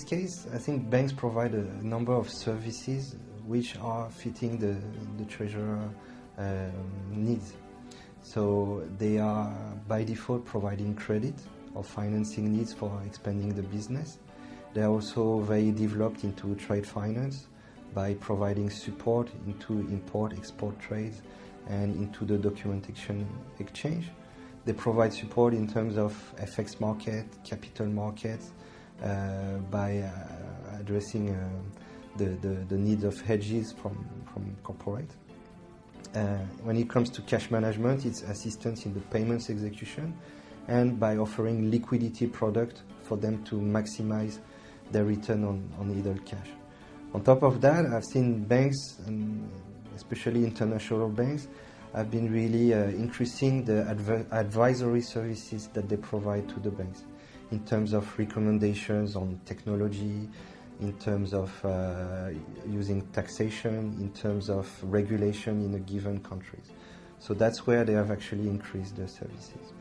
this case, I think banks provide a number of services which are fitting the treasurer needs. So they are by default providing credit or financing needs for expanding the business. They are also very developed into trade finance by providing support into import-export trades and into the documentation exchange. They provide support in terms of FX market, capital markets, by addressing the needs of hedges from corporate. When it comes to cash management, it's assistance in the payments execution and by offering liquidity product for them to maximize their return on idle cash. On top of that, I've seen banks, and especially international banks, have been really increasing the advisory services that they provide to the banks in terms of recommendations on technology, in terms of using taxation, in terms of regulation in a given country. So that's where they have actually increased their services.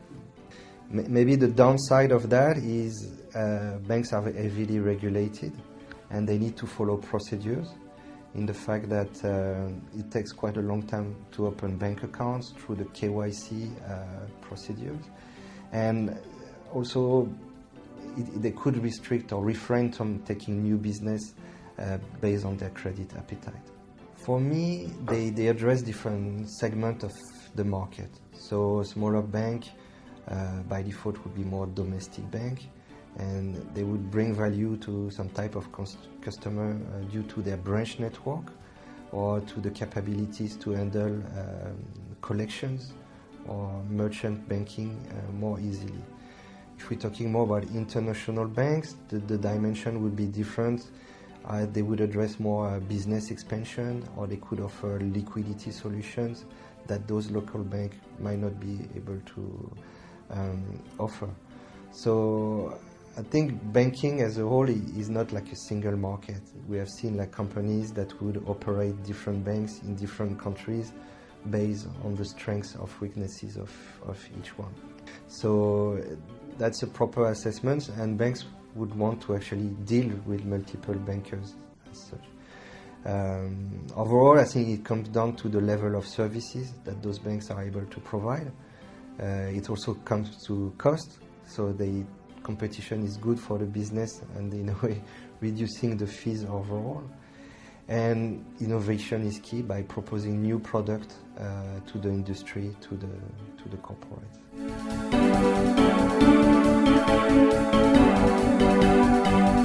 Maybe the downside of that is banks are heavily regulated and they need to follow procedures, in the fact that it takes quite a long time to open bank accounts through the KYC procedures. And also they could restrict or refrain from taking new business based on their credit appetite. For me, they address different segments of the market. So a smaller bank by default would be more domestic bank, and they would bring value to some type of customer due to their branch network or to the capabilities to handle collections or merchant banking more easily. If we're talking more about international banks, the dimension would be different. They would address more business expansion, or they could offer liquidity solutions that those local banks might not be able to offer. So I think banking as a whole is not like a single market. We have seen like companies that would operate different banks in different countries based on the strengths of weaknesses of each one. So that's a proper assessment, and banks would want to actually deal with multiple bankers as such. Overall, I think it comes down to the level of services that those banks are able to provide. It also comes to cost, so the competition is good for the business and in a way reducing the fees overall. And innovation is key by proposing new product to the industry, to the corporate.